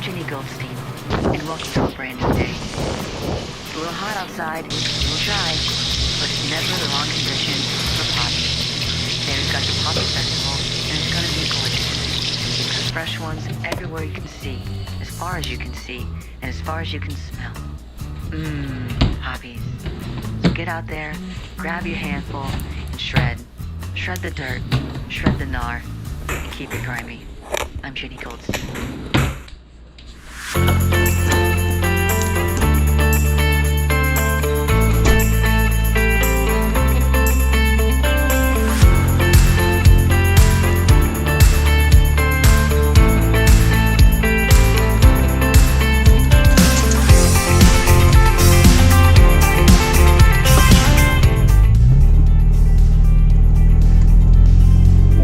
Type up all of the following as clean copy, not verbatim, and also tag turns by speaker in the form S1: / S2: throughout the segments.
S1: Jenny Goldstein, and welcome to a brand new day. It's a little hot outside, a little dry, but it's never the wrong condition for poppy. Then we've got the Poppy Festival, and it's gonna be gorgeous. Because fresh ones everywhere you can see, as far as you can see, and as far as you can smell. Poppies. So get out there, grab your handful, and shred. Shred the dirt, shred the gnar, and keep it grimy. I'm Jenny Goldstein.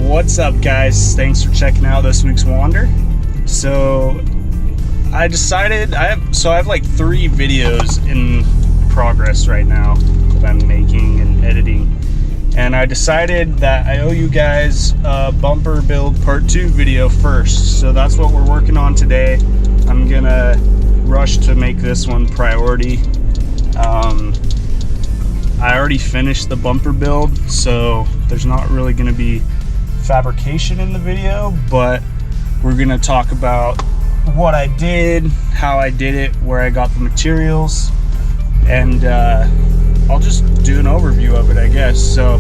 S2: What's up, guys? Thanks for checking out this week's wander. So I decided I have like 3 videos in progress right now that I'm making and editing, and I decided that I owe you guys a bumper build part 2 video first. So that's what we're working on today. I'm gonna rush to make this one priority. I already finished the bumper build, so there's not really gonna be fabrication in the video, but we're gonna talk about what I did, how I did it, where I got the materials, and I'll just do an overview of it, I guess. So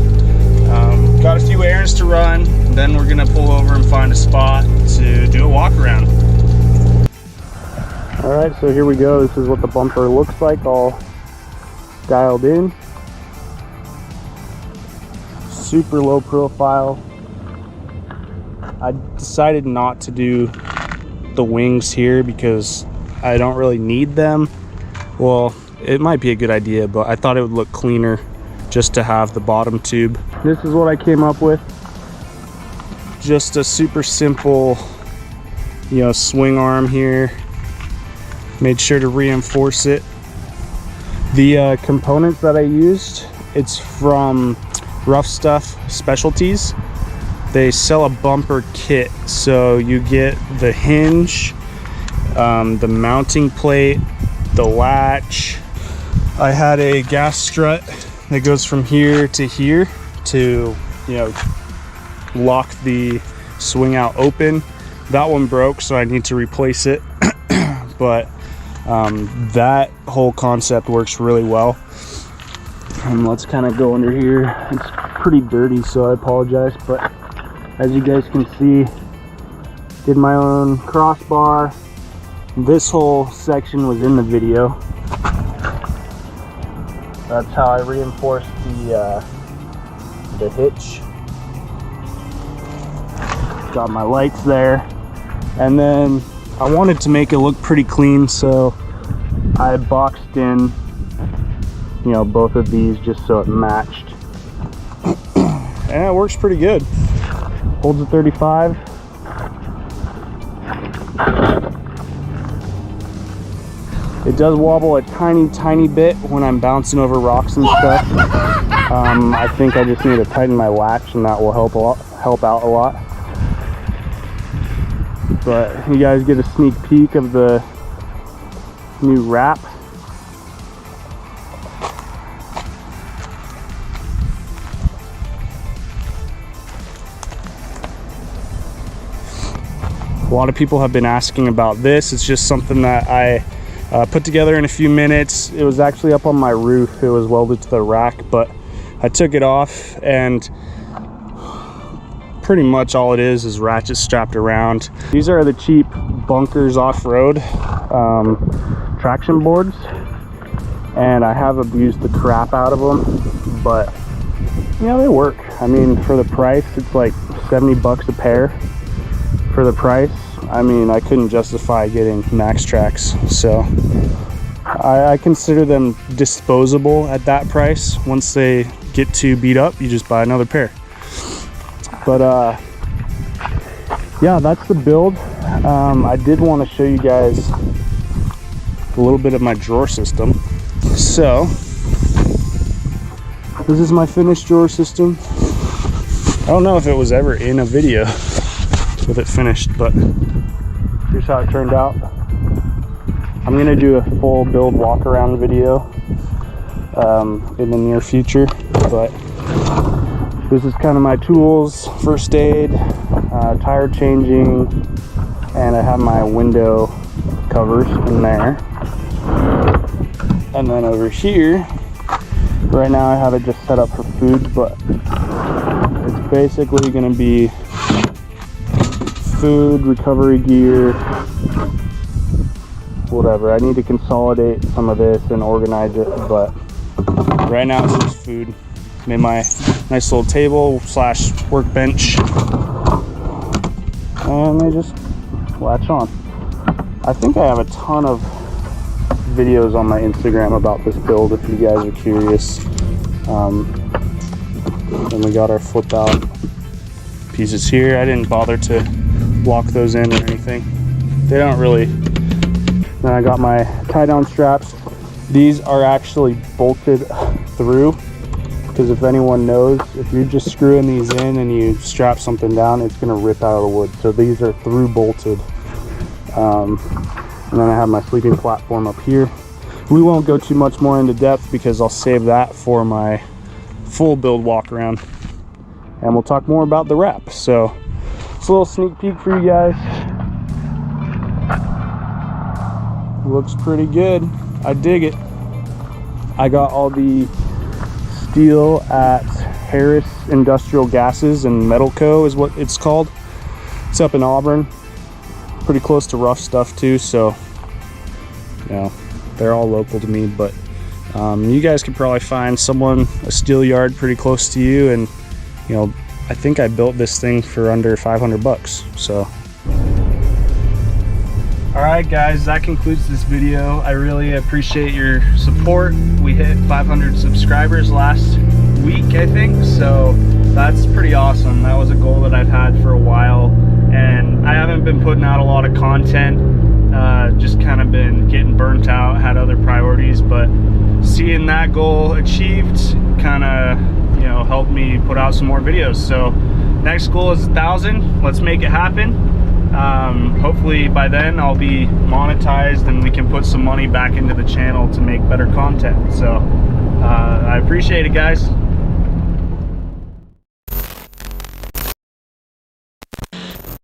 S2: got a few errands to run, then we're gonna pull over and find a spot to do a walk around. All right, so here we go. This is what the bumper looks like, all dialed in. Super low profile. I decided not to do the wings here because I don't really need them. Well, it might be a good idea, but I thought it would look cleaner just to have the bottom tube. This is what I came up with. Just a super simple, swing arm here. Made sure to reinforce it. The components that I used, it's from Rough Stuff Specialties. They sell a bumper kit, so you get the hinge, the mounting plate, the latch. I had a gas strut that goes from here to lock the swing out open. That one broke, so I need to replace it. But that whole concept works really well. And let's kind of go under here. It's pretty dirty, so I apologize, but as you guys can see, did my own crossbar. This whole section was in the video. That's how I reinforced the hitch. Got my lights there. And then I wanted to make it look pretty clean, so I boxed in, both of these just so it matched. And it works pretty good. Holds a 35. It does wobble a tiny bit when I'm bouncing over rocks and stuff. I think I just need to tighten my latch, and that will help out a lot. But you guys get a sneak peek of the new wrap. A lot of people have been asking about this. It's just something that I put together in a few minutes. It was actually up on my roof. It was welded to the rack, but I took it off, and pretty much all it is ratchets strapped around. These are the cheap Bunkers off-road traction boards, and I have abused the crap out of them, but they work. I mean, for the price, it's like 70 bucks a pair. For the price, I mean, I couldn't justify getting Max Tracks, so I consider them disposable at that price. Once they get too beat up, you just buy another pair. But yeah, that's the build. I did want to show you guys a little bit of my drawer system. So this is my finished drawer system. I don't know if it was ever in a video with it finished, but here's how it turned out. I'm gonna do a full build walk around video in the near future, but this is kind of my tools: first aid, tire changing, and I have my window covers in there. And then over here, right now I have it just set up for food, but it's basically going to be food, recovery gear, whatever. I need to consolidate some of this and organize it, but right now it's just food. Made my nice little table slash workbench, and they just latch on. I think I have a ton of videos on my Instagram about this build if you guys are curious. And we got our flip out pieces here. I didn't bother to lock those in or anything. They don't really. Then I got my tie down straps. These are actually bolted through, because if anyone knows, if you're just screwing these in and you strap something down, it's going to rip out of the wood. So these are through bolted. And then I have my sleeping platform up here. We won't go too much more into depth because I'll save that for my full build walk around, and we'll talk more about the wrap. So it's a little sneak peek for you guys. Looks pretty good. I dig it. I got all the steel at Harris Industrial Gases and Metal Co. is what it's called. It's up in Auburn, pretty close to Rough Stuff too, so you know, they're all local to me. But you guys could probably find a steel yard pretty close to you, and you know, I think I built this thing for under 500 bucks. So all right guys, that concludes this video. I really appreciate your support. We hit 500 subscribers last week, I think, so that's pretty awesome. That was a goal that I've had for a while, and I haven't been putting out a lot of content. Just kind of been getting burnt out, had other priorities, but seeing that goal achieved kind of, you know, helped me put out some more videos. So next goal is 1,000. Let's make it happen. Hopefully by then I'll be monetized and we can put some money back into the channel to make better content. So I appreciate it, guys.